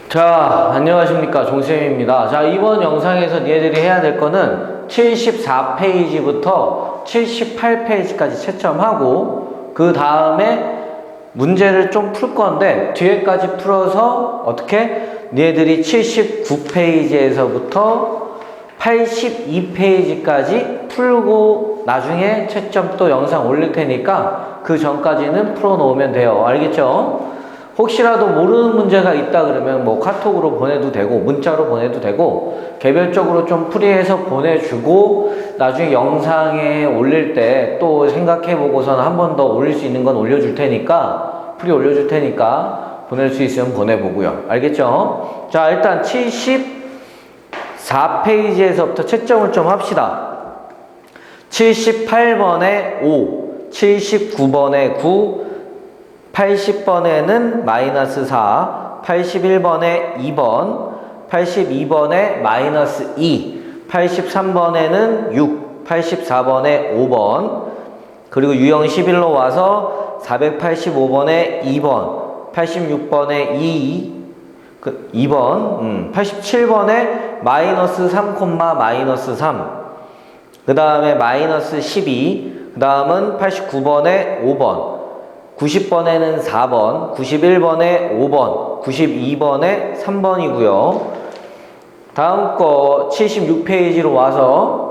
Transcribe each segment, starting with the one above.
자, 안녕하십니까. 종쌤입니다. 자, 이번 영상에서 니네들이 해야 될 거는 74페이지부터 78페이지까지 채점하고 그 다음에 문제를 좀 풀 건데 뒤에까지 풀어서 어떻게? 니네들이 79페이지에서부터 82페이지까지 풀고 나중에 채점 또 영상 올릴 테니까 그 전까지는 풀어 놓으면 돼요. 알겠죠? 혹시라도 모르는 문제가 있다 그러면 뭐 카톡으로 보내도 되고 문자로 보내도 되고 개별적으로 좀 풀이해서 보내주고 나중에 영상에 올릴 때 또 생각해 보고서는 한 번 더 올릴 수 있는 건 올려줄 테니까 풀이 올려줄 테니까 보낼 수 있으면 보내보고요. 알겠죠? 자, 일단 74페이지에서부터 채점을 좀 합시다. 78번에 5, 79번에 9, 80번에는 마이너스 4, 81번에 2번, 82번에 마이너스 2, 83번에는 6, 84번에 5번, 그리고 유형 11로 와서 485번에 2번, 86번에 2번, 87번에 마이너스 3, 마이너스 3, 그 다음에 마이너스 12, 그 다음은 89번에 5번, 90번에는 4번, 91번에 5번, 92번에 3번이고요. 다음 거 76페이지로 와서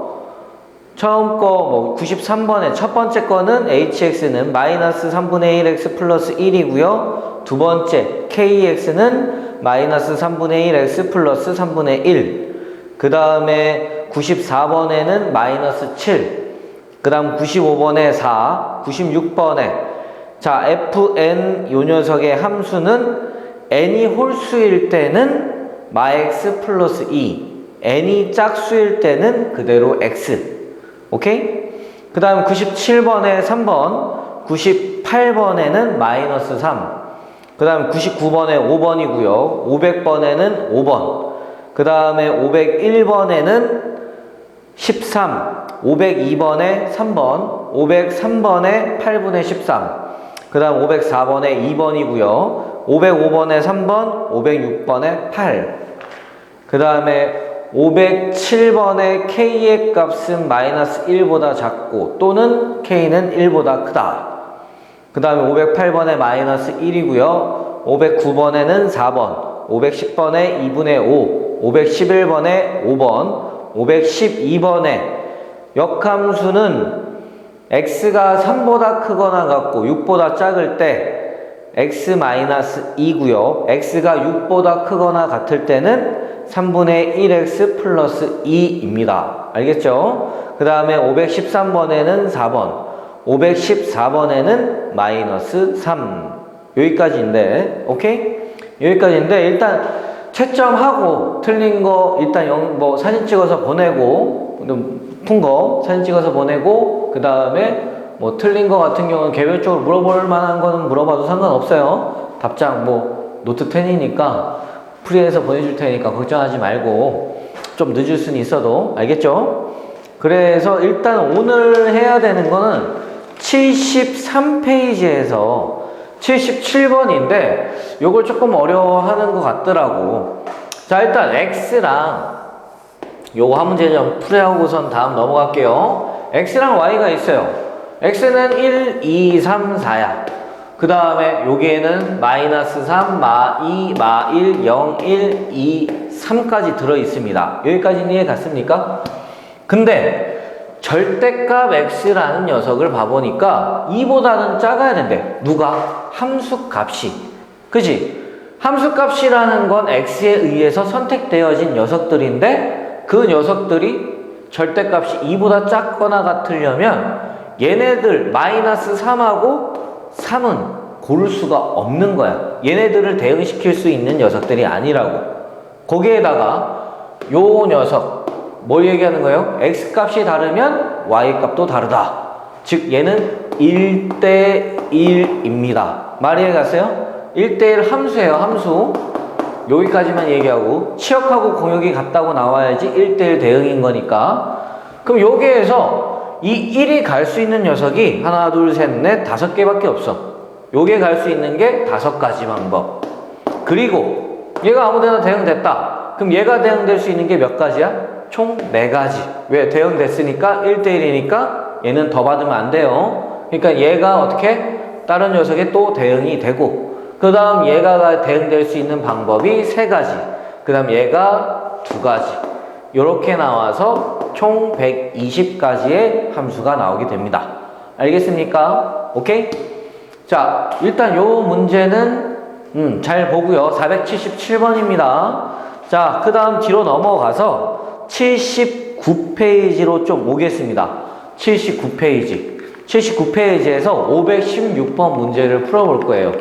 처음 거 뭐 93번에 첫 번째 거는 hx는 마이너스 3분의 1x 플러스 1이고요. 두 번째 kx는 마이너스 3분의 1x 플러스 3분의 1. 그 다음에 94번에는 마이너스 7. 그 다음 95번에 4, 96번에 자, fn 요 녀석의 함수는 n이 홀수일 때는 마x 플러스 2, n이 짝수일 때는 그대로 x. 오케이? 그 다음 97번에 3번, 98번에는 마이너스 3, 그 다음 99번에 5번이고요. 500번에는 5번, 그 다음에 501번에는 13, 502번에 3번, 503번에 8분의 13, 그 다음 504번에 2번이고요. 505번에 3번, 506번에 8. 그 다음에 507번에 k의 값은 마이너스 1보다 작고 또는 k는 1보다 크다. 그 다음에 508번에 마이너스 1이고요. 509번에는 4번, 510번에 2분의 5, 511번에 5번, 512번에 역함수는 x가 3보다 크거나 같고 6보다 작을 때 x-2고요. x가 6보다 크거나 같을 때는 3분의 1x 플러스 2입니다. 알겠죠? 그 다음에 513번에는 4번, 514번에는 마이너스 3. 여기까지인데, 오케이? 여기까지인데, 일단 채점하고 틀린 거 일단 뭐 사진 찍어서 보내고, 푼 거 사진 찍어서 보내고, 그 다음에 뭐 틀린 거 같은 경우는 개별적으로 물어볼 만한 거는 물어봐도 상관없어요. 답장 뭐 노트 10이니까 프리해서 보내줄 테니까 걱정하지 말고 좀 늦을 수는 있어도 알겠죠? 그래서 일단 오늘 해야 되는 거는 73페이지에서 77번인데 요걸 조금 어려워하는 것 같더라고. 자, 일단 x랑 요거 한 문제 좀 풀이하고선 다음 넘어갈게요. x랑 y가 있어요. x는 1, 2, 3, 4야. 그 다음에 여기에는 마이너스 3, 마 2, 마 1, 0, 1, 2, 3까지 들어있습니다. 여기까지는 이해 갔습니까? 근데 절대값 x라는 녀석을 봐보니까 2보다는 작아야 된대. 누가? 함수값이. 그치? 함수값이라는 건 x에 의해서 선택되어진 녀석들인데 그 녀석들이 절대값이 2보다 작거나 같으려면 얘네들 마이너스 3하고 3은 고를 수가 없는 거야. 얘네들을 대응시킬 수 있는 녀석들이 아니라고. 거기에다가 요 녀석 뭘 얘기하는 거예요? x값이 다르면 y값도 다르다. 즉 얘는 1대1입니다. 말 이해 갔어요? 1대1 함수예요. 함수. 여기까지만 얘기하고 치역하고 공역이 같다고 나와야지 1대1 대응인 거니까. 그럼 여기에서 이 1이 갈 수 있는 녀석이 하나, 둘, 셋, 넷, 5개밖에 없어. 요게 갈 수 있는 게 5가지 방법. 그리고 얘가 아무데나 대응됐다. 그럼 얘가 대응될 수 있는 게 몇 가지야? 총 4가지. 왜? 대응됐으니까 1대1이니까 얘는 더 받으면 안 돼요. 그러니까 얘가 어떻게? 다른 녀석에 또 대응이 되고, 그 다음 얘가 대응될 수 있는 방법이 3가지. 그 다음 얘가 2가지. 요렇게 나와서 총 120가지의 함수가 나오게 됩니다. 알겠습니까? 오케이? 자, 일단 요 문제는 잘 보고요. 477번입니다. 자, 그 다음 뒤로 넘어가서 79페이지로 좀 오겠습니다. 79페이지. 79페이지에서 516번 문제를 풀어볼 거예요.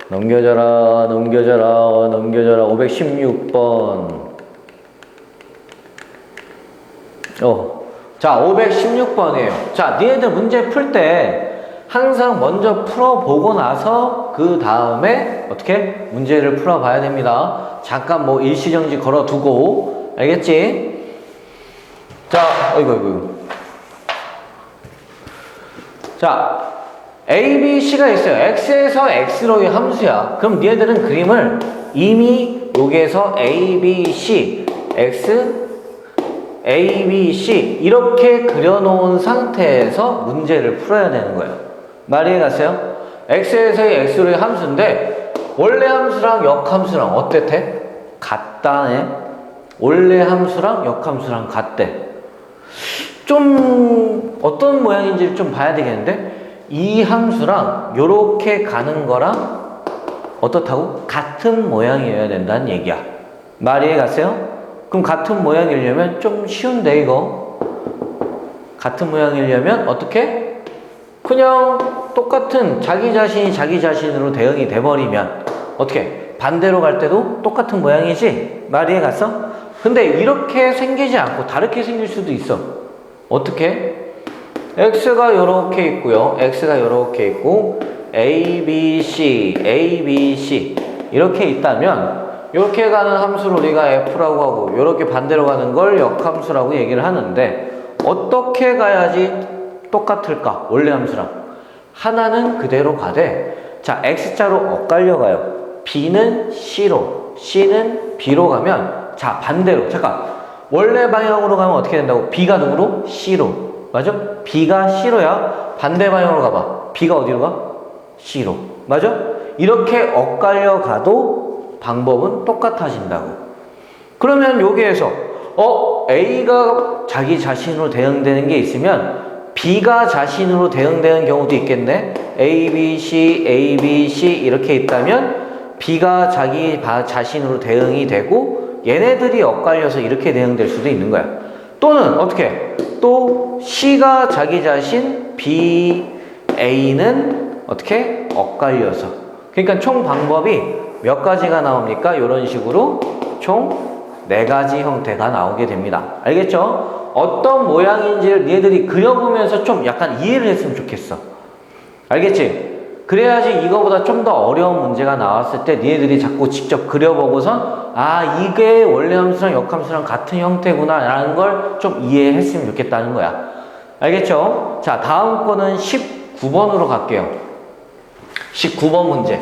넘겨져라, 넘겨져라, 넘겨져라. 516번. 자, 516번이에요. 자, 니네들 문제 풀 때 항상 먼저 풀어보고 나서 그 다음에 어떻게 문제를 풀어봐야 됩니다. 잠깐 뭐 일시정지 걸어두고, 알겠지? 자, 어이구. 자, A, B, C가 있어요. X에서 X로의 함수야. 그럼 니네들은 그림을 이미 여기에서 A, B, C, X, A, B, C 이렇게 그려놓은 상태에서 문제를 풀어야 되는 거예요. 말이 해갔어요? X에서의 X로의 함수인데 원래 함수랑 역함수랑 어땠대? 같다네. 원래 함수랑 역함수랑 같대. 좀 어떤 모양인지를 좀 봐야 되겠는데 이 함수랑 요렇게 가는 거랑 어떻다고? 같은 모양이어야 된다는 얘기야. 말이 해갔어요? 그럼 같은 모양이려면 좀 쉬운데 이거 같은 모양이려면 어떻게? 그냥 똑같은 자기 자신이 자기 자신으로 대응이 돼버리면 어떻게? 반대로 갈 때도 똑같은 모양이지? 말이 해갔어? 근데 이렇게 생기지 않고 다르게 생길 수도 있어. 어떻게? X가 요렇게 있고요. X가 요렇게 있고 A, B, C, A, B, C 이렇게 있다면 요렇게 가는 함수를 우리가 F라고 하고 요렇게 반대로 가는 걸 역함수라고 얘기를 하는데 어떻게 가야지 똑같을까? 원래 함수랑 하나는 그대로 가되 자 X자로 엇갈려 가요. B는 C로 C는 B로 가면 자 반대로 잠깐 원래 방향으로 가면 어떻게 된다고? B가 누구로? C로 맞아? B가 C로야. 반대 방향으로 가봐. B가 어디로 가? C로 맞아? 이렇게 엇갈려 가도 방법은 똑같아진다고. 그러면 여기에서 A가 자기 자신으로 대응되는 게 있으면 B가 자신으로 대응되는 경우도 있겠네. A, B, C, A, B, C 이렇게 있다면 B가 자기 자신으로 대응이 되고 얘네들이 엇갈려서 이렇게 대응될 수도 있는 거야. 또는 어떻게? 또 C가 자기 자신, B, A는 어떻게? 엇갈려서. 그러니까 총 방법이 몇 가지가 나옵니까? 이런 식으로 총 4가지 형태가 나오게 됩니다. 알겠죠? 어떤 모양인지를 니네들이 그려보면서 좀 약간 이해를 했으면 좋겠어. 알겠지? 그래야지 이거보다 좀 더 어려운 문제가 나왔을 때 니네들이 자꾸 직접 그려보고선 아 이게 원래 함수랑 역함수랑 같은 형태구나 라는 걸 좀 이해했으면 좋겠다는 거야. 알겠죠? 자 다음 거는 19번으로 갈게요. 19번 문제.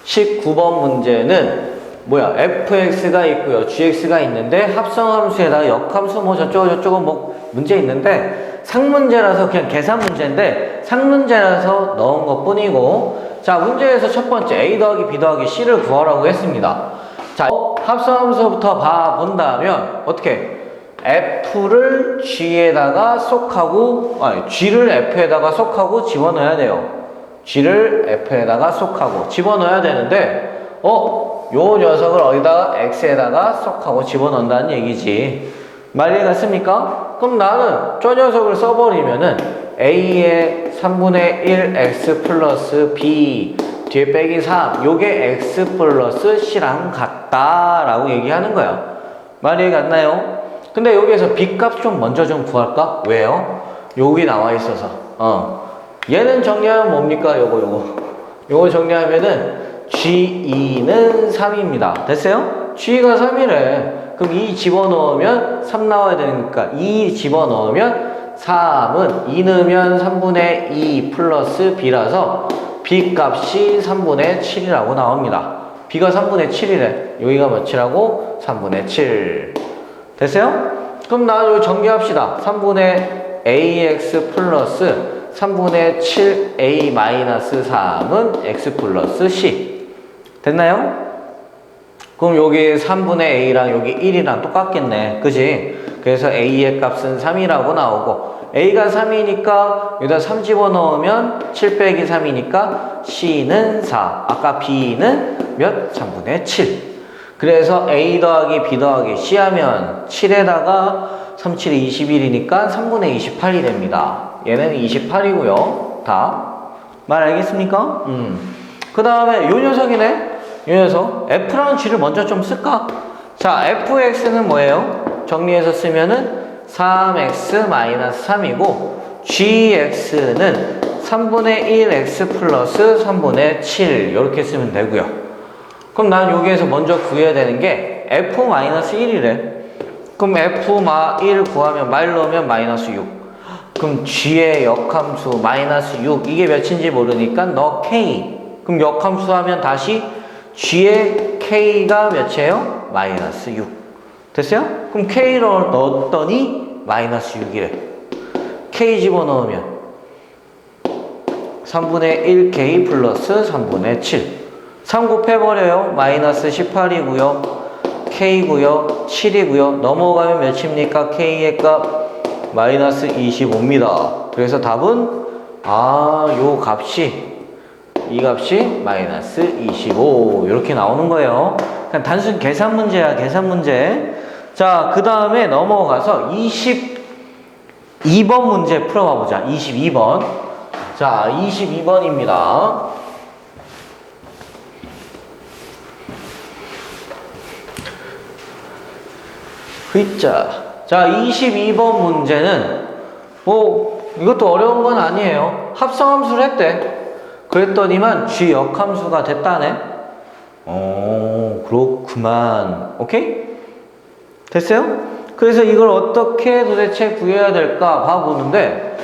19번 문제는 뭐야? fx가 있고요. gx가 있는데 합성함수에다가 역함수 뭐 저쩌고 뭐 문제 있는데 상문제라서 그냥 계산 문제인데 상문제라서 넣은 것 뿐이고 자 문제에서 첫 번째 a 더하기 b 더하기 c를 구하라고 했습니다. 자 합성함수부터 봐본다면 어떻게? f를 g에다가 쏙하고 g를 f에다가 쏙하고 집어넣어야 돼요. g를 f에다가 쏙하고 집어넣어야 되는데 요 녀석을 어디다가 x에다가 쏙하고 집어넣는다는 얘기지. 말이 갔습니까? 그럼 나는 저 녀석을 써버리면은 a의 3분의 1 x 플러스 b 뒤에 빼기 3 요게 x 플러스 c랑 같다 라고 얘기하는 거야. 말이 갔나요? 근데 여기에서 b 값 좀 먼저 좀 구할까? 왜요? 여기 나와 있어서 얘는 정리하면 뭡니까? 요거 정리하면은 G2는 3입니다. 됐어요? G가 3이래. 그럼 2 집어넣으면 3 나와야 되니까 2 집어넣으면 3은 2 넣으면 3분의 2 플러스 B라서 B 값이 3분의 7이라고 나옵니다. b가 3분의 7이래. 여기가 몇이라고? 3분의 7. 됐어요? 그럼 나 여기 정리합시다. 3분의 ax 플러스 3분의 7a 마이너스 3은 x 플러스 c. 됐나요? 그럼 여기 3분의 a랑 여기 1이랑 똑같겠네. 그지? 그래서 a의 값은 3이라고 나오고 a가 3이니까 여기다 3 집어넣으면 7 빼기 3이니까 c는 4. 아까 b는 몇? 3분의 7. 그래서 a 더하기 b 더하기 c 하면 7에다가 3, 7이 21이니까 3분의 28이 됩니다. 얘는 28이고요. 다. 말 알겠습니까? 그 다음에 요 녀석이네. 요 녀석. f라는 g를 먼저 좀 쓸까? 자, fx는 뭐예요? 정리해서 쓰면은 3x-3이고 gx는 3분의 1x 플러스 3분의 7 이렇게 쓰면 되고요. 그럼 난 여기에서 먼저 구해야 되는 게 f-1이래. 그럼 f-1 구하면 말 넣으면 마이너스 6. 그럼 g의 역함수 마이너스 6 이게 몇인지 모르니까 넣어 k. 그럼 역함수 하면 다시 g의 k가 몇이에요? 마이너스 6. 됐어요? 그럼 k를 넣었더니 마이너스 6이래. k 집어넣으면 3분의 1k 플러스 3분의 7. 3 곱해버려요. 마이너스 18이고요. k고요. 7이고요. 넘어가면 몇입니까? k의 값 마이너스 25입니다. 그래서 답은 요 값이 이 값이 마이너스 25 이렇게 나오는 거예요. 그냥 단순 계산 문제야. 계산 문제. 자, 그 다음에 넘어가서 22번 문제 풀어봐 보자. 22번. 자, 22번입니다. 자, 22번 문제는 뭐 이것도 어려운 건 아니에요. 합성함수를 했대. 그랬더니만 g 역함수가 됐다네. 그렇구만. 오케이? 됐어요? 그래서 이걸 어떻게 도대체 구해야 될까 봐보는데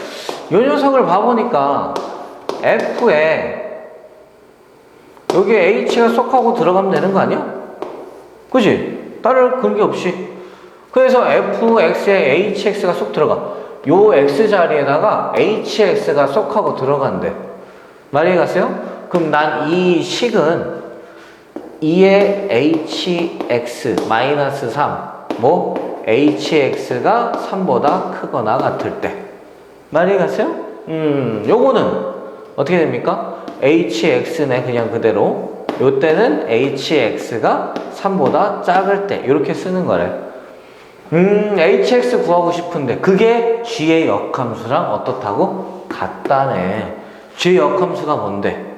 이 녀석을 봐보니까 f에 여기 h가 쏙 하고 들어가면 되는 거 아니야? 그지? 다른 그런 게 없이. 그래서 fx에 hx가 쏙 들어가. 요 x 자리에다가 hx가 쏙 하고 들어간대. 말이 갔어요? 그럼 난 이 식은 2의 hx 마이너스 3 뭐 hx가 3보다 크거나 같을 때. 말이 갔어요? 요거는 어떻게 됩니까? hx네 그냥 그대로. 요때는 hx가 3보다 작을 때 이렇게 쓰는 거래. hx 구하고 싶은데 그게 g의 역함수랑 어떻다고? 같다네. g의 역함수가 뭔데?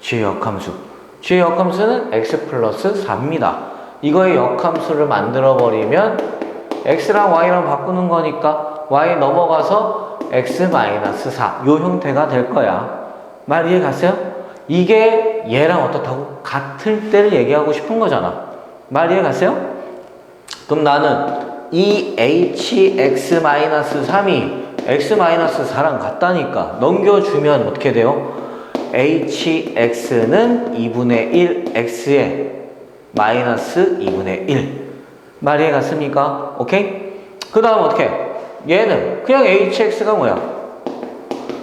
g의 역함수. g의 역함수는 x 플러스 4입니다. 이거의 역함수를 만들어버리면 x랑 y랑 바꾸는 거니까 y 넘어가서 x 마이너스 4 요 형태가 될 거야. 말 이해 갔어요? 이게 얘랑 어떻다고? 같을 때를 얘기하고 싶은 거잖아. 말 이해 갔어요? 그럼 나는 이 hx-3이 x-4랑 같다니까 넘겨주면 어떻게 돼요? hx는 2분의 1 x에 마이너스 2분의 1. 말 이해 갔습니까? 오케이? 그 다음 어떻게? 얘는 그냥 hx가 뭐야?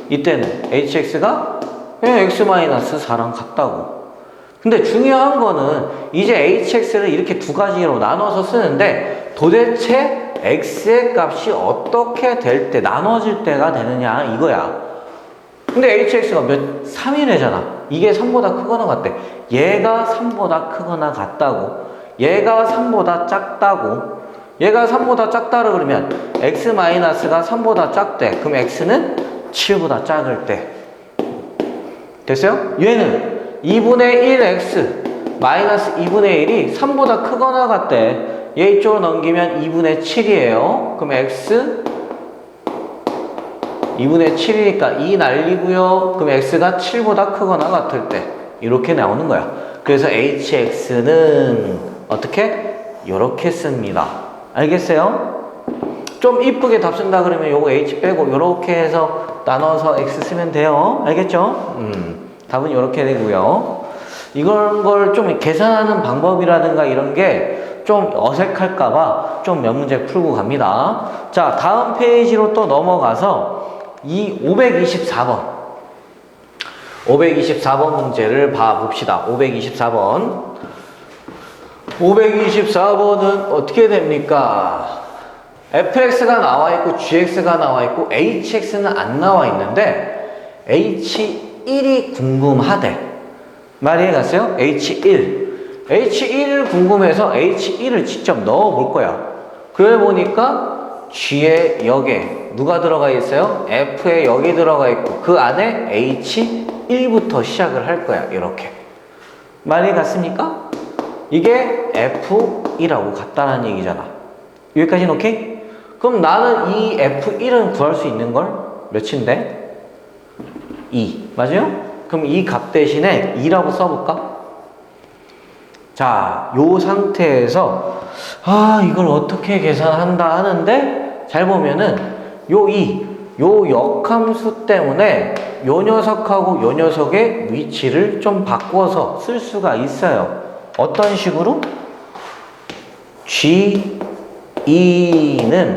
이때는 hx가 그냥 x-4랑 같다고. 근데 중요한 거는 이제 hx를 이렇게 두 가지로 나눠서 쓰는데 도대체 x의 값이 어떻게 될 때 나눠질 때가 되느냐 이거야. 근데 hx가 몇? 3이래잖아. 이게 3보다 크거나 같대. 얘가 3보다 크거나 같다고. 얘가 3보다 작다고. 얘가 3보다 작다고 그러면 x-가 3보다 작대. 그럼 x는 7보다 작을 때. 됐어요? 얘는 2분의 1x 마이너스 2분의 1이 3보다 크거나 같대. 얘 이쪽으로 넘기면 2분의 7이에요. 그럼 x 2분의 7이니까 2 날리고요. 그럼 x가 7보다 크거나 같을 때 이렇게 나오는 거야. 그래서 hx는 어떻게? 이렇게 씁니다. 알겠어요? 좀 이쁘게 답 쓴다 그러면 요거 h 빼고 이렇게 해서 나눠서 x 쓰면 돼요. 알겠죠? 답은 이렇게 되고요. 이런 걸 좀 계산하는 방법이라든가 이런 게 좀 어색할까봐 좀 몇 문제 풀고 갑니다. 자, 다음 페이지로 또 넘어가서 이 524번. 524번 문제를 봐봅시다. 524번. 524번은 어떻게 됩니까? fx가 나와 있고 gx가 나와 있고 hx는 안 나와 있는데 h1이 궁금하대. 말 이해갔어요? h1. h1을 궁금해서 h1을 직접 넣어 볼 거야. 그래 보니까 g의 역에 누가 들어가 있어요? f의 역이 들어가 있고 그 안에 h1부터 시작을 할 거야. 이렇게. 말 이해갔습니까? 이게 f1하고 같다는 얘기잖아. 여기까지는 오케이? 그럼 나는 이 f1은 구할 수 있는 걸 몇인데? 2. 맞아요? 그럼 이 값 대신에 2라고 써볼까? 자, 요 상태에서 이걸 어떻게 계산한다 하는데 잘 보면은 요 역함수 때문에 요 녀석하고 요 녀석의 위치를 좀 바꿔서 쓸 수가 있어요. 어떤 식으로? G2는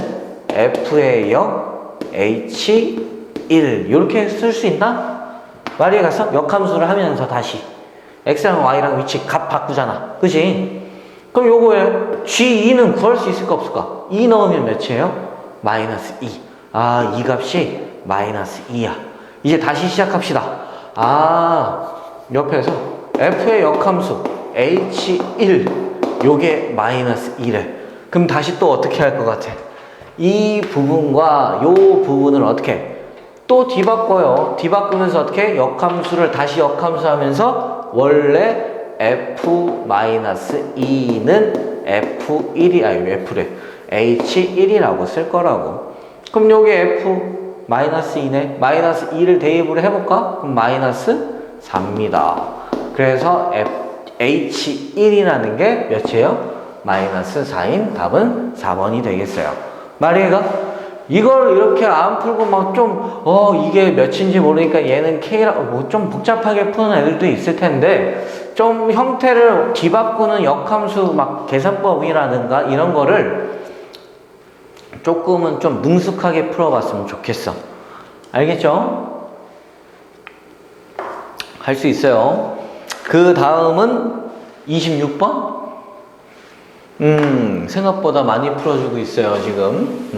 F의 역 H1 이렇게 쓸 수 있나? 말이 가서 역함수를 하면서 다시 X랑 Y랑 위치 값 바꾸잖아. 그치? 그럼 요거에 G2는 구할 수 있을까 없을까? 2 넣으면 몇이에요? 마이너스 2. 이 값이 마이너스 2야. 이제 다시 시작합시다. 옆에서 F의 역함수 H1 요게 마이너스 2래. 그럼 다시 또 어떻게 할 것 같아? 이 부분과 요 부분을 어떻게? 또 뒤바꿔요. 뒤바꾸면서 어떻게? 역함수를 다시 역함수 하면서 원래 F-2는 F1이, F래. H1이라고 쓸 거라고. 그럼 요게 F-2네. 마이너스 2를 대입을 해볼까? 그럼 마이너스 4입니다. 그래서 H1이라는 게 몇이에요? 마이너스 4인 답은 4번이 되겠어요. 말이해가? 이걸 이렇게 안 풀고 막 좀, 이게 몇인지 모르니까 얘는 K라고, 뭐 좀 복잡하게 푸는 애들도 있을 텐데, 좀 형태를 뒤바꾸는 역함수 막 계산법이라든가 이런 거를 조금은 좀 능숙하게 풀어봤으면 좋겠어. 알겠죠? 할 수 있어요. 그 다음은 26번? 생각보다 많이 풀어주고 있어요, 지금.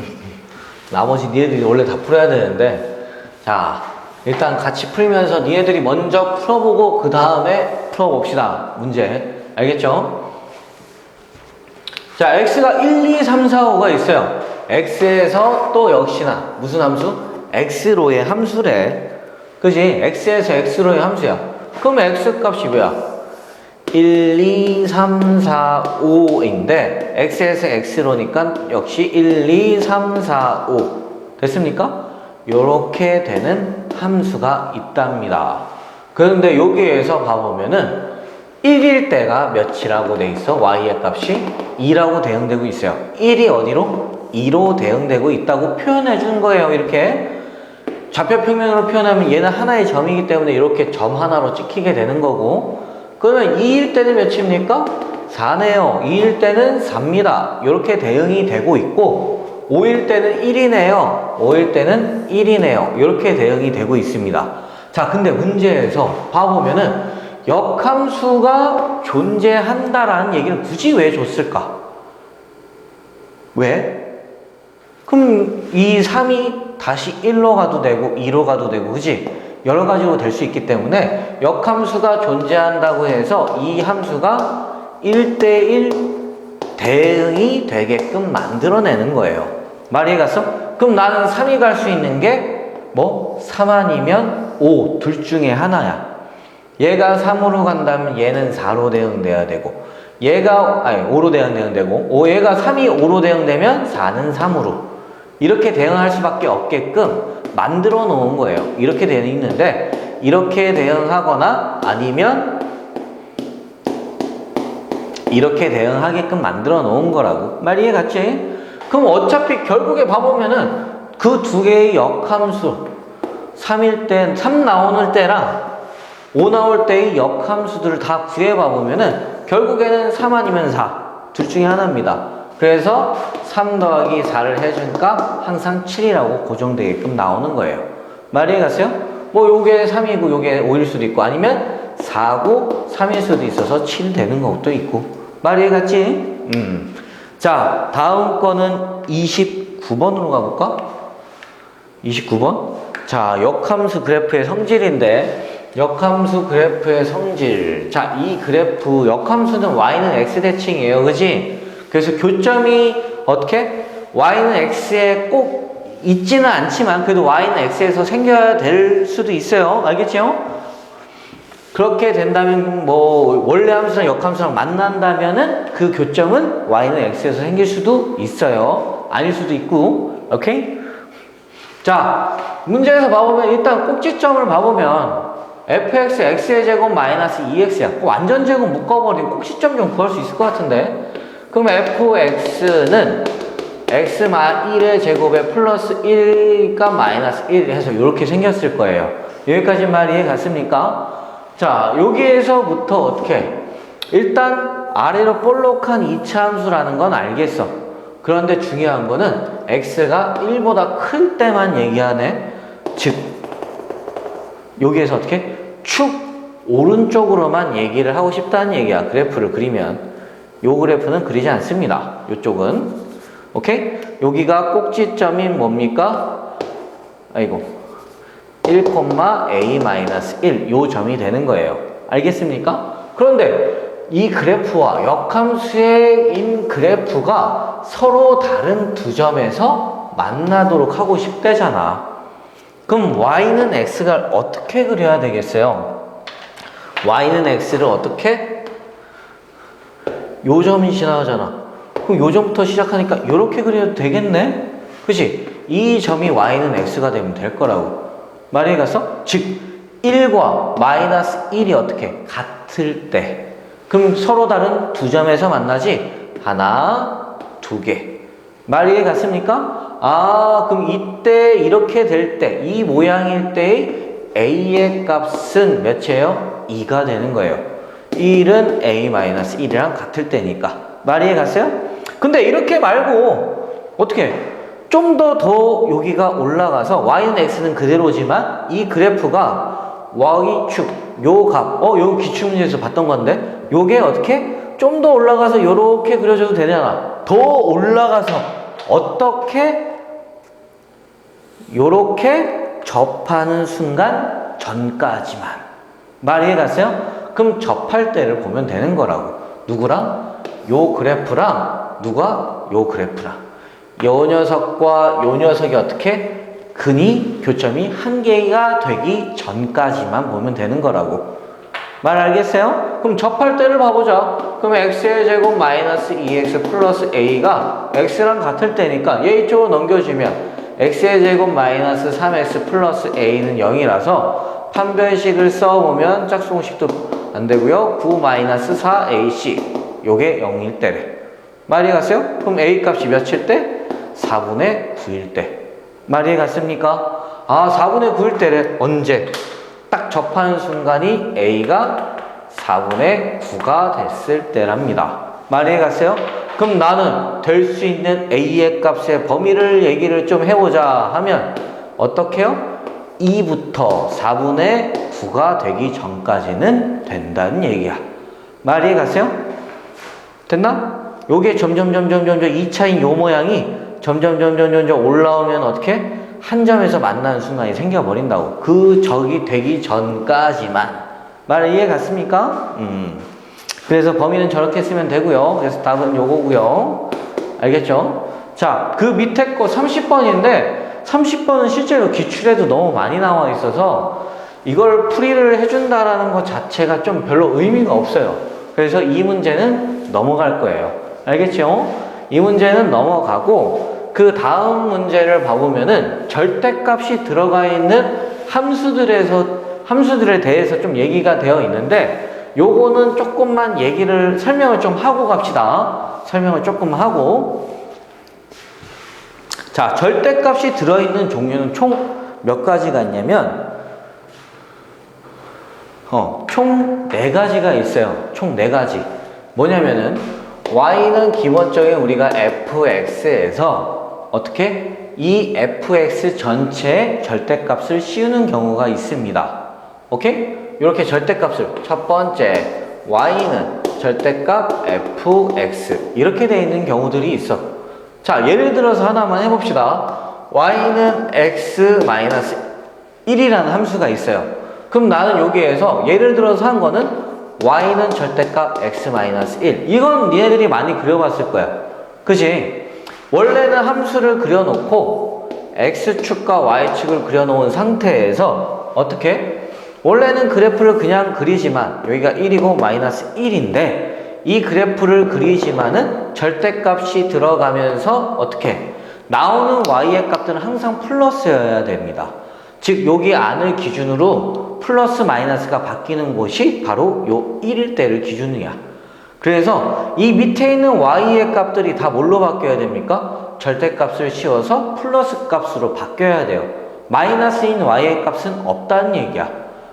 나머지 니네들이 원래 다 풀어야 되는데, 자, 일단 같이 풀면서 니네들이 먼저 풀어보고 그 다음에 풀어봅시다. 문제. 알겠죠? 자, x가 1, 2, 3, 4, 5가 있어요. x에서 또 역시나 무슨 함수? x로의 함수래. 그지? x에서 x로의 함수야. 그럼 x 값이 뭐야? 1, 2, 3, 4, 5인데 x에서 x로니까 역시 1, 2, 3, 4, 5 됐습니까? 요렇게 되는 함수가 있답니다. 그런데 여기에서 봐보면은 1일 때가 몇이라고 돼 있어? y의 값이 2라고 대응되고 있어요. 1이 어디로? 2로 대응되고 있다고 표현해 준 거예요. 이렇게 좌표 평면으로 표현하면 얘는 하나의 점이기 때문에 이렇게 점 하나로 찍히게 되는 거고, 그러면 2일 때는 몇입니까? 4네요. 2일 때는 4입니다. 이렇게 대응이 되고 있고, 5일 때는 1이네요. 5일 때는 1이네요. 이렇게 대응이 되고 있습니다. 자, 근데 문제에서 봐보면은 역함수가 존재한다라는 얘기를 굳이 왜 줬을까? 왜? 그럼 이 3이 다시 1로 가도 되고 2로 가도 되고, 그치? 여러 가지로 될 수 있기 때문에 역함수가 존재한다고 해서 이 함수가 1대1 대응이 되게끔 만들어내는 거예요. 말 이해갔어? 그럼 나는 3이 갈 수 있는 게 뭐? 3 아니면 5 둘 중에 하나야. 얘가 3으로 간다면 얘는 4로 대응돼야 되고, 얘가 5로 대응되고, 얘가 3이 5로 대응되면 4는 3으로 이렇게 대응할 수밖에 없게끔 만들어 놓은 거예요. 이렇게 되어 있는데, 이렇게 대응하거나 아니면 이렇게 대응하게끔 만들어 놓은 거라고. 말 이해갔지? 그럼 어차피 결국에 봐보면은 그 두 개의 역함수 3일 때, 3 나오는 때랑 5 나올 때의 역함수들을 다 구해봐 보면은 결국에는 3 아니면 4. 둘 중에 하나입니다. 그래서 3 더하기 4를 해주니까 항상 7이라고 고정되게끔 나오는 거예요. 말이 갔어요? 뭐 요게 3이고 요게 5일 수도 있고 아니면 4고 3일 수도 있어서 7 되는 것도 있고. 말이 갔지? 자, 다음 거는 29번으로 가볼까? 29번? 자, 역함수 그래프의 성질인데 역함수 그래프의 성질. 자, 이 그래프 역함수는 y는 x 대칭이에요. 그지? 그래서 교점이 어떻게? y는 x에 꼭 있지는 않지만 그래도 y는 x에서 생겨야 될 수도 있어요. 알겠죠? 그렇게 된다면 뭐 원래 함수랑 역함수랑 만난다면은 그 교점은 y는 x에서 생길 수도 있어요. 아닐 수도 있고. 오케이? 자, 문제에서 봐보면 일단 꼭지점을 봐보면 fx x의 제곱 마이너스 2x야. 완전 제곱 묶어버린 꼭지점 좀 구할 수 있을 것 같은데. 그럼 fx는 x-1의 제곱에 플러스 1과 마이너스 1 해서 이렇게 생겼을 거예요. 여기까지 말 이해 갔습니까? 자, 여기에서부터 어떻게? 일단 아래로 볼록한 이차 함수라는 건 알겠어. 그런데 중요한 거는 x가 1보다 클 때만 얘기하네. 즉 여기에서 어떻게? 축 오른쪽으로만 얘기를 하고 싶다는 얘기야. 그래프를 그리면 요 그래프는 그리지 않습니다. 요쪽은. 오케이? 여기가 꼭지점인 뭡니까? 아이고 1,a-1 요 점이 되는 거예요. 알겠습니까? 그런데 이 그래프와 역함수의 인 그래프가 서로 다른 두 점에서 만나도록 하고 싶대잖아. 그럼 y는 x가 어떻게 그려야 되겠어요? y는 x를 어떻게? 요 점이 지나가잖아. 그럼 요 점부터 시작하니까 이렇게 그려도 되겠네? 그치? 이 점이 y는 x가 되면 될 거라고. 말이 가서? 즉 1과 마이너스 1이 어떻게? 같을 때. 그럼 서로 다른 두 점에서 만나지? 하나, 두 개. 말이 갔습니까? 아, 그럼 이때 이렇게 될 때, 이 모양일 때의 a의 값은 몇이에요? 2가 되는 거예요. 1은 a-1이랑 같을 때니까. 말이 갔어요? 근데 이렇게 말고 어떻게? 좀 더 여기가 올라가서 y는 x는 그대로지만 이 그래프가 y축, 요 값, 요 기출문제에서 봤던 건데 요게 어떻게? 좀 더 올라가서 요렇게 그려줘도 되잖아. 더 올라가서 어떻게? 요렇게 접하는 순간 전까지만. 말 이해갔어요? 그럼 접할 때를 보면 되는 거라고. 누구랑? 요 그래프랑 누가? 요 그래프랑. 요 녀석과 요 녀석이 어떻게? 근이 교점이 한 개가 되기 전까지만 보면 되는 거라고. 말 알겠어요? 그럼 접할 때를 봐보자. 그럼 x의 제곱 마이너스 2x 플러스 a가 x랑 같을 때니까 얘 이쪽으로 넘겨주면 x의 제곱 마이너스 3x 플러스 a는 0이라서 판별식을 써보면 짝수공식도 안 되고요. 9 마이너스 4ac 요게 0일 때래. 말이 갔어요? 그럼 a 값이 몇일 때? 4분의 9일 때. 말이 갔습니까? 아, 4분의 9일 때래. 언제? 딱 접하는 순간이 a가 4분의 9가 됐을 때랍니다. 말이 갔어요? 그럼 나는 될 수 있는 a의 값의 범위를 얘기를 좀 해보자 하면 어떻게 해요? 2부터 4분의 9가 되기 전까지는 된다는 얘기야. 말이 갔어요? 됐나? 요게 점점 2차인 요 모양이 점점 올라오면 어떻게? 한 점에서 만나는 순간이 생겨버린다고. 그 적이 되기 전까지만. 말 이해 갔습니까? 그래서 범위는 저렇게 쓰면 되고요. 그래서 답은 요거고요. 알겠죠? 자, 그 밑에 거 30번인데 30번은 실제로 기출에도 너무 많이 나와 있어서 이걸 풀이를 해준다라는 것 자체가 좀 별로 의미가 없어요. 그래서 이 문제는 넘어갈 거예요. 알겠죠? 이 문제는 넘어가고 그 다음 문제를 봐보면은 절대값이 들어가 있는 함수들에 대해서 좀 얘기가 되어 있는데 요거는 조금만 설명을 좀 하고 갑시다. 설명을 조금 하고. 자, 절대값이 들어있는 종류는 총 몇 가지가 있냐면 총 4가지가 있어요. 총 4가지. 뭐냐면은 y는 기본적인 우리가 fx에서 어떻게? 이 fx 전체의 절대값을 씌우는 경우가 있습니다. 오케이? 이렇게 절대값을 첫 번째 y는 절대값 fx 이렇게 되어 있는 경우들이 있어. 자, 예를 들어서 하나만 해봅시다. y는 x-1이라는 함수가 있어요. 그럼 나는 여기에서 예를 들어서 한 거는 y는 절대값 x-1. 이건 니네들이 많이 그려봤을 거야. 그치? 원래는 함수를 그려놓고 x축과 y축을 그려놓은 상태에서 어떻게? 원래는 그래프를 그냥 그리지만 여기가 1이고 마이너스 1인데 이 그래프를 그리지만은 절대값이 들어가면서 어떻게? 나오는 y의 값들은 항상 플러스여야 됩니다. 즉 여기 안을 기준으로 플러스 마이너스가 바뀌는 곳이 바로 요 1일 때를 기준이야. 그래서 이 밑에 있는 y의 값들이 다 뭘로 바뀌어야 됩니까? 절대값을 씌워서 플러스 값으로 바뀌어야 돼요. 마이너스인 y의 값은 없다는 얘기야.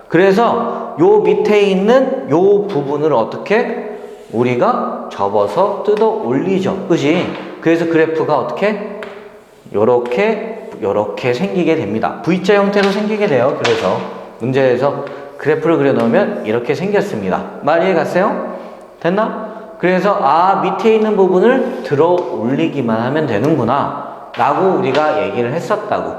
그래서 요 밑에 있는 요 부분을 어떻게? 우리가 접어서 뜯어 올리죠. 그지? 그래서 그래프가 어떻게? 요렇게 생기게 됩니다. V자 형태로 생기게 돼요. 그래서 문제에서 그래프를 그려놓으면 이렇게 생겼습니다. 말 이해 갔어요? 됐나? 그래서 밑에 있는 부분을 들어 올리기만 하면 되는구나 라고 우리가 얘기를 했었다고.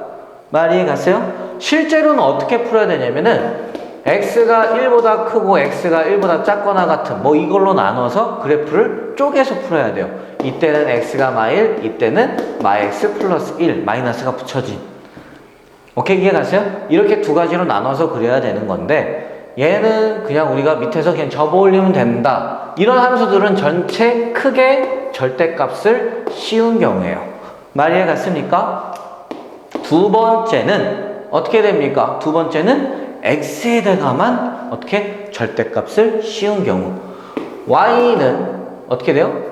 말 이해 갔어요? 실제로는 어떻게 풀어야 되냐면은 x가 1보다 크고 x가 1보다 작거나 같은 뭐 이걸로 나눠서 그래프를 쪼개서 풀어야 돼요. 이때는 x가 마1, 이때는 마x 플러스 1, 마이너스가 붙여진. 오케이, 이해 가세요? 이렇게 두 가지로 나눠서 그려야 되는 건데 얘는 그냥 우리가 밑에서 그냥 접어 올리면 된다. 이런 함수들은 전체 크게 절대값을 씌운 경우예요. 말 이해 갔습니까? 두 번째는 어떻게 됩니까? 두 번째는 x에다가만 어떻게? 절대값을 씌운 경우. y는 어떻게 돼요?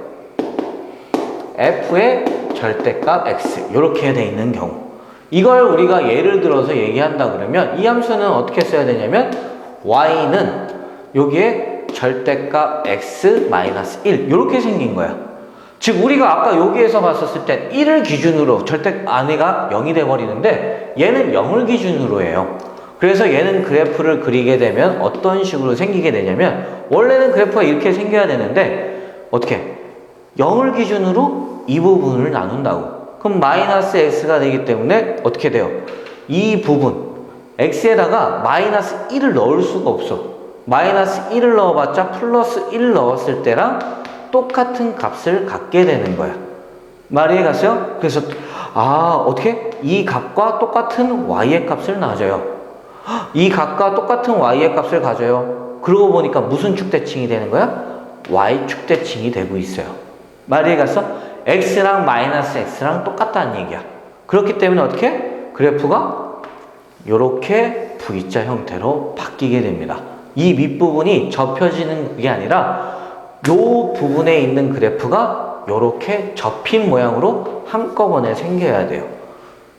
f의 절대값 x 이렇게 돼 있는 경우. 이걸 우리가 예를 들어서 얘기한다 그러면 이 함수는 어떻게 써야 되냐면 y는 여기에 절대값 x-1 이렇게 생긴 거야. 즉 우리가 아까 여기에서 봤었을 때 1을 기준으로 절대 안에가 0이 돼 버리는데 얘는 0을 기준으로 해요. 그래서 얘는 그래프를 그리게 되면 어떤 식으로 생기게 되냐면 원래는 그래프가 이렇게 생겨야 되는데 어떻게? 0을 기준으로 이 부분을 나눈다고. 그럼 마이너스 x가 되기 때문에 어떻게 돼요? 이 부분 x에다가 마이너스 1을 넣을 수가 없어. 마이너스 1을 넣어봤자 플러스 1 넣었을 때랑 똑같은 값을 갖게 되는 거야. 말 이해 갔어요? 그래서 어떻게? 이 값과 똑같은 y의 값을 놔줘요. 이 값과 똑같은 y의 값을 가져요. 그러고 보니까 무슨 축대칭이 되는 거야? y 축대칭이 되고 있어요. 말 이해 갔어? x랑 마이너스 x랑 똑같다는 얘기야. 그렇기 때문에 어떻게? 그래프가 이렇게 V자 형태로 바뀌게 됩니다. 이 밑부분이 접혀지는 게 아니라 요 부분에 있는 그래프가 이렇게 접힌 모양으로 한꺼번에 생겨야 돼요.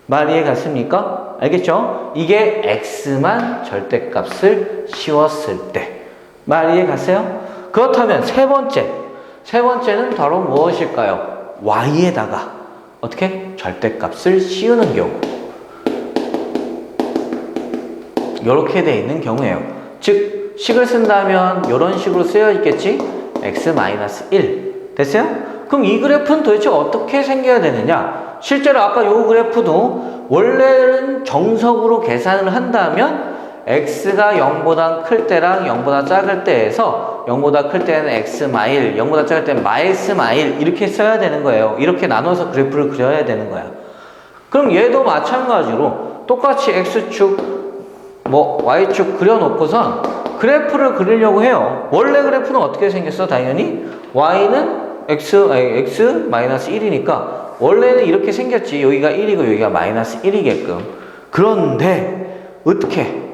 말 이해 갔습니까? 알겠죠? 이게 x만 절대값을 씌웠을 때. 말 이해 갔어요? 그렇다면 세 번째는 바로 무엇일까요? y에다가 어떻게? 절대값을 씌우는 경우. 이렇게 돼 있는 경우예요. 즉 식을 쓴다면 이런 식으로 쓰여 있겠지? x-1 됐어요? 그럼 이 그래프는 도대체 어떻게 생겨야 되느냐? 실제로 아까 이 그래프도 원래는 정석으로 계산을 한다면 x가 0보다 클 때랑 0보다 작을 때에서 0보다 클 때는 x-1, 0보다 작을 때는 마이너스-1 이렇게 써야 되는 거예요. 이렇게 나눠서 그래프를 그려야 되는 거야. 그럼 얘도 마찬가지로 똑같이 x축, y축 그려놓고선 그래프를 그리려고 해요. 원래 그래프는 어떻게 생겼어? 당연히 y는 x-1이니까 원래는 이렇게 생겼지. 여기가 1이고 여기가 마이너스 1이게끔. 그런데 어떻게?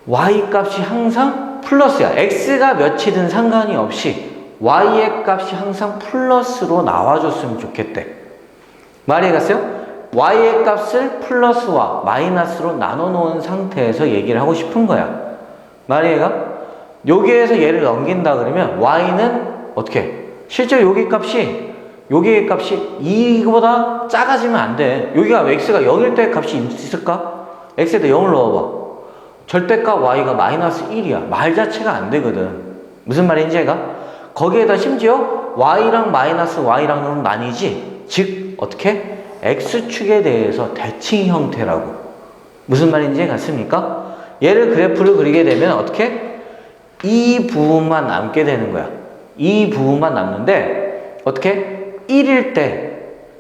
y 값이 항상 플러스야. x가 몇이든 상관이 없이 y의 값이 항상 플러스로 나와줬으면 좋겠대. 말이 갔어요? y의 값을 플러스와 마이너스로 나눠 놓은 상태에서 얘기를 하고 싶은 거야. 말이에요? 여기에서 얘를 넘긴다 그러면 y는 어떻게? 실제 여기 값이 이거보다 작아지면 안 돼. 여기가 x가 0일 때 값이 있을까? x에다 0을 넣어봐. 절대값 y가 마이너스 1이야. 말 자체가 안 되거든. 무슨 말인지 얘가? 거기에다 심지어 y랑 마이너스 y랑은 나뉘지. 즉 어떻게? x축에 대해서 대칭 형태라고. 무슨 말인지 같습니까? 얘를 그래프를 그리게 되면 어떻게? 이 부분만 남게 되는 거야. 이 부분만 남는데 어떻게? 1일 때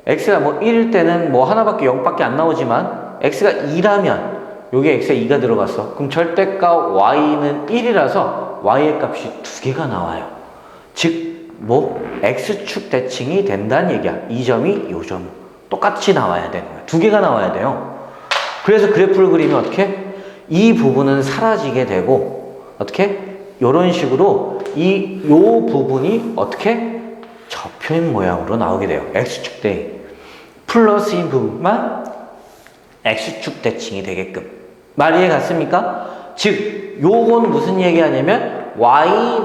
x가 뭐 1일 때는 뭐 하나밖에 0밖에 안 나오지만 x가 2라면 여기에 x에 2가 들어갔어. 그럼 절대값 y는 1이라서 y의 값이 2개가 나와요. 즉 뭐 x축 대칭이 된다는 얘기야. 이 점이 이 점 똑같이 나와야 되는 거야. 2개가 나와야 돼요. 그래서 그래프를 그리면 어떻게? 이 부분은 사라지게 되고 어떻게? 이런 식으로 요 부분이 어떻게? 접힌 모양으로 나오게 돼요. x축 대 플러스인 부분만 x축 대칭이 되게끔. 말 이해 갔습니까? 즉 요건 무슨 얘기하냐면 y랑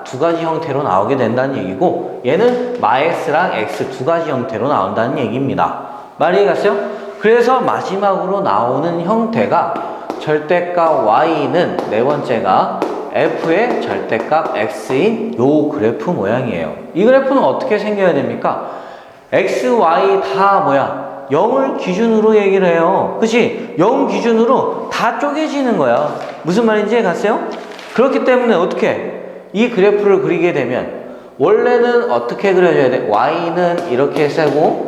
두 가지 형태로 나오게 된다는 얘기고 얘는 x랑 x 두 가지 형태로 나온다는 얘기입니다. 말 이해 갔어요? 그래서 마지막으로 나오는 형태가 절대값 y는 네 번째가 f의 절대값 x인 요 그래프 모양이에요. 이 그래프는 어떻게 생겨야 됩니까? x, y 다 뭐야? 0을 기준으로 얘기를 해요. 그치? 0 기준으로 다 쪼개지는 거야. 무슨 말인지 갔어요? 그렇기 때문에 어떻게? 이 그래프를 그리게 되면 원래는 어떻게 그려줘야 돼? y는 이렇게 세고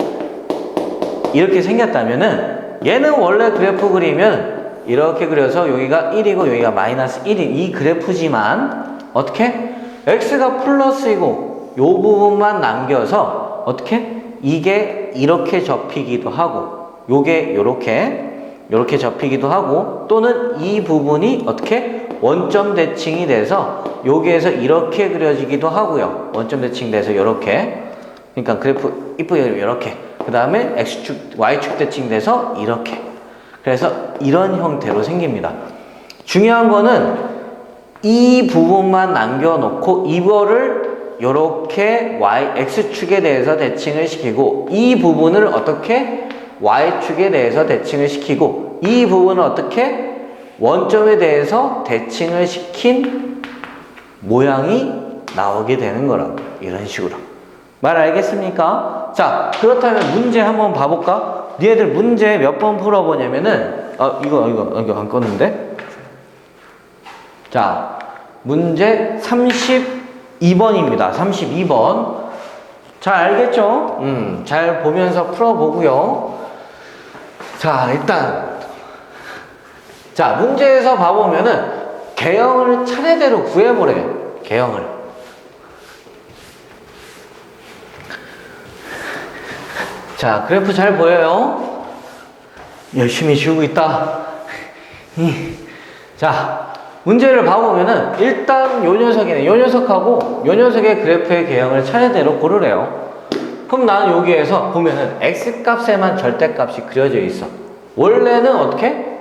이렇게 생겼다면은 얘는 원래 그래프 그리면 이렇게 그려서 여기가 1이고 여기가 마이너스 1인 이 그래프지만 어떻게? x가 플러스이고 요 부분만 남겨서 어떻게? 이게 이렇게 접히기도 하고 요게 요렇게 접히기도 하고 또는 이 부분이 어떻게? 원점 대칭이 돼서 여기에서 이렇게 그려지기도 하고요. 원점 대칭돼서 요렇게 그러니까 그래프 이쁘게 그리면 요렇게 그 다음에 x축, y축 대칭돼서 이렇게 그래서 이런 형태로 생깁니다. 중요한 거는 이 부분만 남겨놓고 이거를 요렇게 x축에 대해서 대칭을 시키고 이 부분을 어떻게 y축에 대해서 대칭을 시키고 이 부분을 어떻게 원점에 대해서 대칭을 시킨 모양이 나오게 되는 거라고. 이런 식으로. 말 알겠습니까? 자, 그렇다면 문제 한번 봐볼까? 니네들 문제 몇 번 풀어보냐면은 이거 안 껐는데? 자, 문제 32번입니다. 32번. 잘 알겠죠? 잘 보면서 풀어보고요. 자, 일단 자, 문제에서 봐보면은 개형을 차례대로 구해보래요. 개형을. 자, 그래프 잘 보여요? 열심히 지우고 있다. 자, 문제를 봐보면은 일단 요 녀석이네. 요 녀석하고 요 녀석의 그래프의 개형을 차례대로 고르래요. 그럼 나는 여기에서 보면은 x값에만 절대값이 그려져 있어. 원래는 어떻게?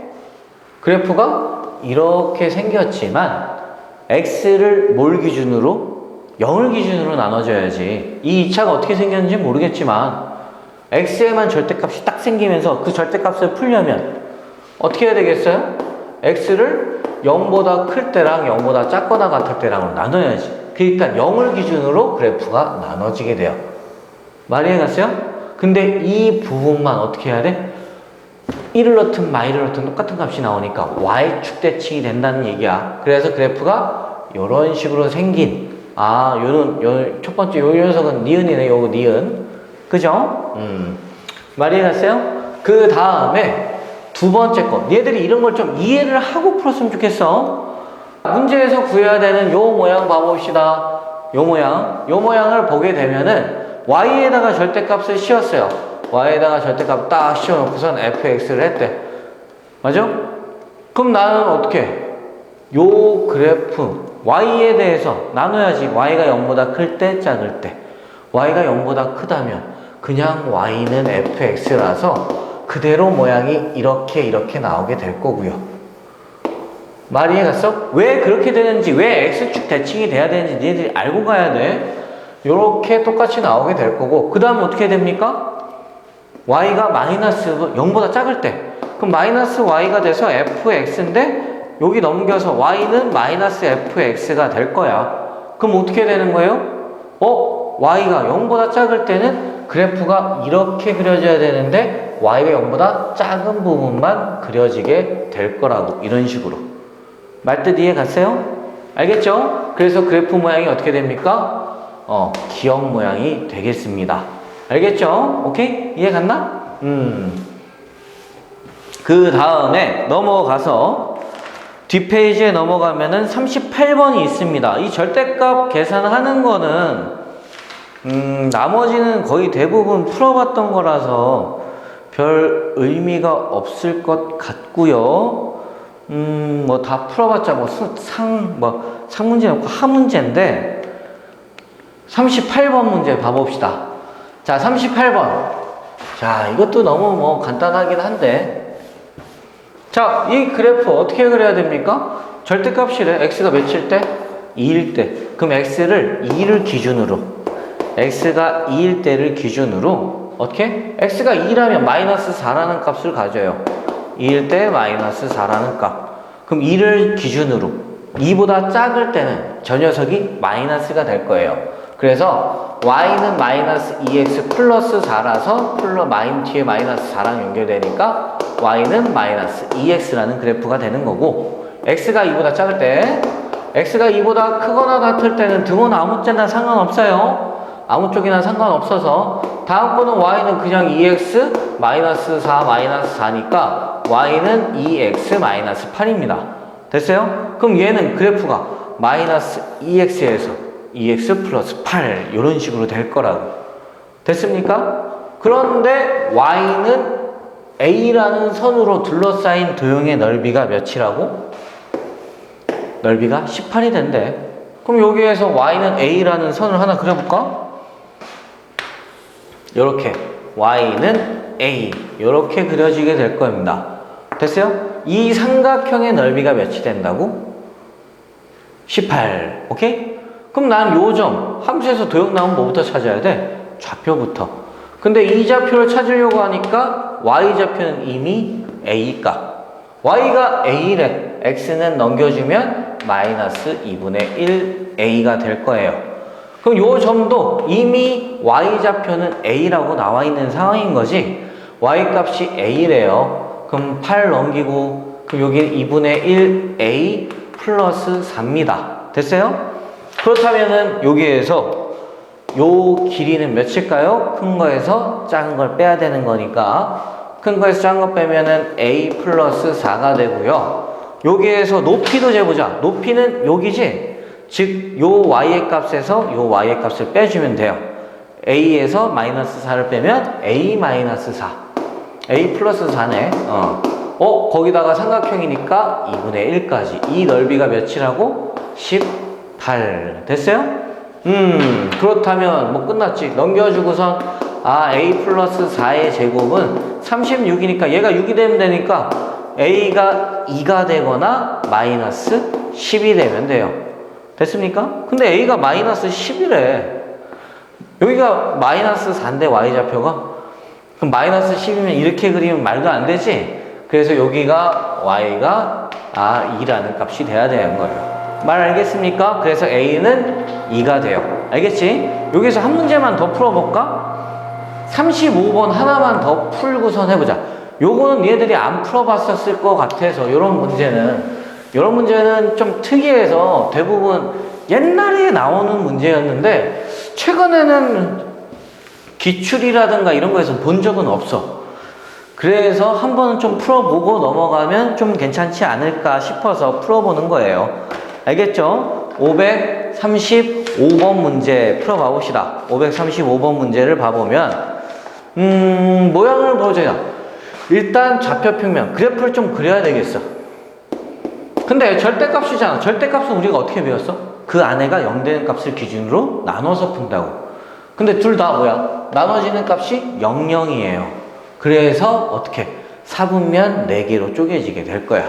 그래프가 이렇게 생겼지만 x를 뭘 기준으로? 0을 기준으로 나눠줘야지. 이 2차가 어떻게 생겼는지 모르겠지만 x에만 절대값이 딱 생기면서 그 절대값을 풀려면 어떻게 해야 되겠어요? x를 0보다 클 때랑 0보다 작거나 같을 때랑으로 나눠야지. 그러니까 0을 기준으로 그래프가 나눠지게 돼요. 말이 해갔어요? 근데 이 부분만 어떻게 해야 돼? 1을 넣든 마이를 넣든 똑같은 값이 나오니까 y축 대칭이 된다는 얘기야. 그래서 그래프가 이런 식으로 생긴 요런 첫 번째 요 녀석은 니은이네. 요거 니은. 그죠? 말이 해갔어요? 그 다음에 두 번째 거. 얘들이 이런 걸 좀 이해를 하고 풀었으면 좋겠어. 문제에서 구해야 되는 요 모양 봐봅시다. 요 모양을 보게 되면은 y에다가 절대값을 씌웠어요. y에다가 절대값 딱 씌워놓고선 fx를 했대. 맞아? 그럼 나는 어떻게? 요 그래프 y에 대해서 나눠야지. y가 0보다 클 때, 작을 때. y가 0보다 크다면 그냥 y는 fx라서 그대로 모양이 이렇게 나오게 될 거고요. 말 이해갔어? 왜 그렇게 되는지, 왜 x축 대칭이 돼야 되는지 니네들이 알고 가야 돼. 요렇게 똑같이 나오게 될 거고, 그 다음 어떻게 됩니까? y가 마이너스 0보다 작을 때, 그럼 마이너스 y가 돼서 fx인데 여기 넘겨서 y는 마이너스 fx가 될 거야. 그럼 어떻게 되는 거예요? y가 0보다 작을 때는 그래프가 이렇게 그려져야 되는데 y가 0보다 작은 부분만 그려지게 될 거라고. 이런 식으로. 말뜻 이해 갔어요? 알겠죠? 그래서 그래프 모양이 어떻게 됩니까? 기억 모양이 되겠습니다. 알겠죠? 오케이? 이해 갔나? 그 다음에 넘어가서 뒷페이지에 넘어가면은 38번이 있습니다. 이 절대값 계산하는 거는 나머지는 거의 대부분 풀어봤던 거라서 별 의미가 없을 것 같고요. 뭐 다 풀어봤자 상문제 없고 하문제인데 38번 문제 봐봅시다. 자, 38번. 자, 이것도 너무 간단하긴 한데. 자, 이 그래프 어떻게 그려야 됩니까? 절대값이래. x가 몇일 때? 2일 때. 그럼 x를 2를 기준으로. x가 2일 때를 기준으로. 어떻게? x가 2라면 마이너스 4라는 값을 가져요. 2일 때 마이너스 4라는 값. 그럼 2를 기준으로. 2보다 작을 때는 저 녀석이 마이너스가 될 거예요. 그래서 y는 마이너스 2x 플러스 4라서 뒤에 마이너스 4랑 연결되니까 y는 마이너스 2x라는 그래프가 되는 거고, x가 2보다 작을 때, x가 2보다 크거나 같을 때는 등호는 아무 째나 상관없어요. 아무 쪽이나 상관없어서 다음 거는 y는 그냥 2x 마이너스 4 마이너스 4니까 y는 2x 마이너스 8입니다. 됐어요? 그럼 얘는 그래프가 마이너스 2x에서 2x 플러스 8 이런 식으로 될 거라고. 됐습니까? 그런데 y는 a라는 선으로 둘러싸인 도형의 넓이가 몇이라고? 넓이가 18이 된대. 그럼 여기에서 y는 a라는 선을 하나 그려볼까? 요렇게 y는 a 요렇게 그려지게 될 겁니다. 됐어요? 이 삼각형의 넓이가 몇이 된다고? 18. 오케이? 그럼 난 요점, 함수에서 도형 나오면 뭐부터 찾아야 돼? 좌표부터. 근데 이 좌표를 찾으려고 하니까 y좌표는 이미 a값. y가 a래. x는 넘겨주면 마이너스 2분의 1 a가 될 거예요. 그럼 요 점도 이미 y좌표는 a라고 나와 있는 상황인 거지. y값이 a래요. 그럼 8 넘기고, 그럼 여기는 2분의 1 a 플러스 4입니다. 됐어요? 그렇다면은 여기에서 요 길이는 몇일까요? 큰 거에서 작은 걸 빼야 되는 거니까 큰 거에서 작은 거 빼면은 a 플러스 4가 되고요. 여기에서 높이도 재보자. 높이는 여기지? 즉 요 y의 값에서 요 y의 값을 빼주면 돼요. a에서 마이너스 4를 빼면 a 마이너스 4 a 플러스 4네. 거기다가 삼각형이니까 2분의 1까지. 이 넓이가 몇이라고? 18. 됐어요? 그렇다면 뭐 끝났지. 넘겨주고선 a 플러스 4의 제곱은 36이니까 얘가 6이 되면 되니까 a가 2가 되거나 마이너스 10이 되면 돼요. 됐습니까? 근데 a가 마이너스 10이래. 여기가 마이너스 4인데 y좌표가? 그럼 마이너스 10이면 이렇게 그리면 말도 안 되지? 그래서 여기가 y가 2라는 값이 돼야 되는 거예요. 말 알겠습니까? 그래서 a는 2가 돼요. 알겠지? 여기서 한 문제만 더 풀어볼까? 35번 하나만 더 풀고선 해보자. 요거는 니네들이 안 풀어봤었을 것 같아서 요런 문제는 좀 특이해서 대부분 옛날에 나오는 문제였는데 최근에는 기출이라든가 이런 거에서 본 적은 없어. 그래서 한 번은 좀 풀어보고 넘어가면 좀 괜찮지 않을까 싶어서 풀어보는 거예요. 알겠죠? 535번 문제 풀어봐 봅시다. 535번 문제를 봐보면 모양을 보자. 일단 좌표평면 그래프를 좀 그려야 되겠어. 근데 절대값이잖아. 절대값은 우리가 어떻게 배웠어? 그 안에가 0 되는 값을 기준으로 나눠서 푼다고. 근데 둘 다 뭐야? 나눠지는 값이 00이에요. 그래서 어떻게? 4분면 4개로 쪼개지게 될 거야.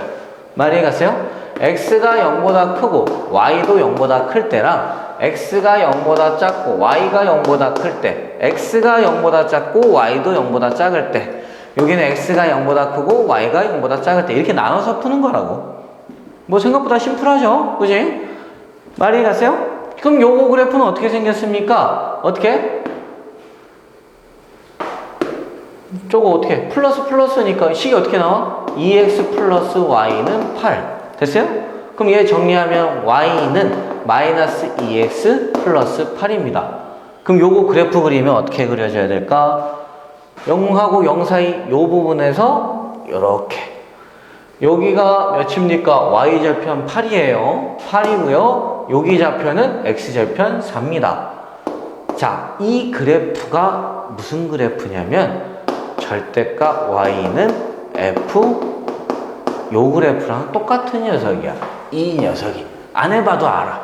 말 이해갔어요? x가 0보다 크고 y도 0보다 클 때랑 x가 0보다 작고 y가 0보다 클 때, x가 0보다 작고 y도 0보다 작을 때, 여기는 x가 0보다 크고 y가 0보다 작을 때 이렇게 나눠서 푸는 거라고. 뭐 생각보다 심플하죠? 그지? 말이 갔어요? 그럼 요거 그래프는 어떻게 생겼습니까? 어떻게? 저거 어떻게? 플러스니까 식이 어떻게 나와? 2x 플러스 y는 8. 됐어요? 그럼 얘 정리하면 y는 마이너스 2x 플러스 8입니다. 그럼 요거 그래프 그리면 어떻게 그려져야 될까? 0하고 0 사이 요 부분에서 요렇게. 여기가 몇입니까? y절편 8이에요. 8이고요. 여기 좌표는 x절편 4입니다. 자, 이 그래프가 무슨 그래프냐면 절대값 y는 f 요 그래프랑 똑같은 녀석이야. 이 녀석이. 안 해봐도 알아.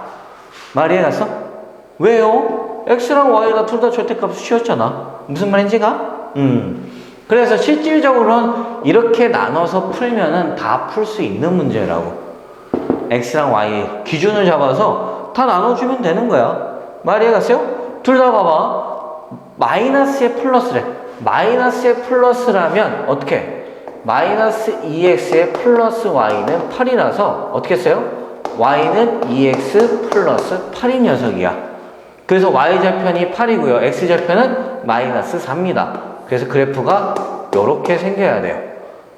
말이 해갔어? 왜요? x랑 y가 둘 다 절대값 수치였잖아. 무슨 말인지가? 그래서 실질적으로는 이렇게 나눠서 풀면은 다 풀 수 있는 문제라고. x랑 y 기준을 잡아서 다 나눠주면 되는 거야. 말이 해갔어요? 둘 다 봐봐. 마이너스에 플러스래. 마이너스에 플러스라면 어떻게? 마이너스 2x에 플러스 y는 8이라서 어떻게 써요? y는 2x 플러스 8인 녀석이야. 그래서 y절편이 8이고요. x절편은 마이너스 4입니다. 그래서 그래프가 이렇게 생겨야 돼요.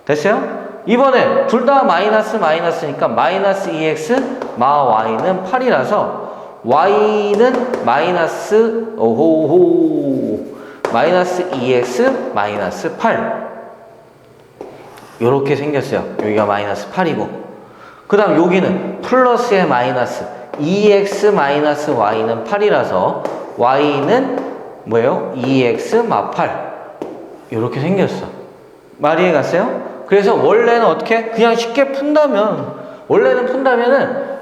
됐어요? 이번엔 둘 다 마이너스니까 마이너스 2x 마 y는 8이라서 y는 마이너스 마이너스 2x 마이너스 8 요렇게 생겼어요. 여기가 마이너스 8이고 그 다음 여기는 플러스에 마이너스 2x 마이너스 y는 8이라서 y는 뭐예요? 2x 마 8 요렇게 생겼어. 말이 해갔어요? 그래서 원래는 어떻게? 그냥 쉽게 푼다면 원래는 푼다면은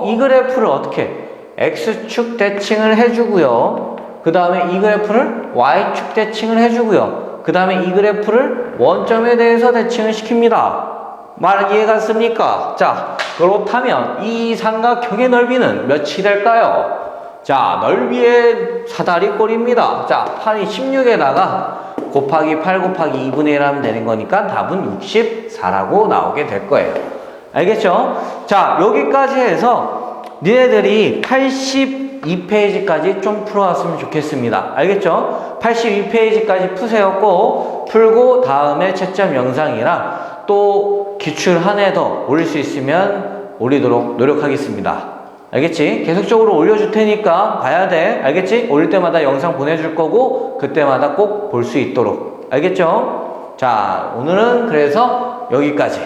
이 그래프를 어떻게? x축 대칭을 해주고요. 그 다음에 이 그래프를 y축 대칭을 해주고요. 그 다음에 이 그래프를 원점에 대해서 대칭을 시킵니다. 말 이해갔습니까? 자, 그렇다면 이 삼각형의 넓이는 몇이 될까요? 자, 넓이의 사다리꼴입니다. 자, 8이 16에다가 곱하기 8 곱하기 2분의 1 하면 되는 거니까 답은 64라고 나오게 될 거예요. 알겠죠? 자, 여기까지 해서 니네들이 82페이지까지 좀 풀어왔으면 좋겠습니다. 알겠죠? 82페이지까지 푸세요. 꼭 풀고 다음에 채점 영상이랑 또 기출 한 해 더 올릴 수 있으면 올리도록 노력하겠습니다. 알겠지? 계속적으로 올려줄 테니까 봐야 돼. 알겠지? 올릴 때마다 영상 보내줄 거고 그때마다 꼭 볼 수 있도록. 알겠죠? 자, 오늘은 그래서 여기까지.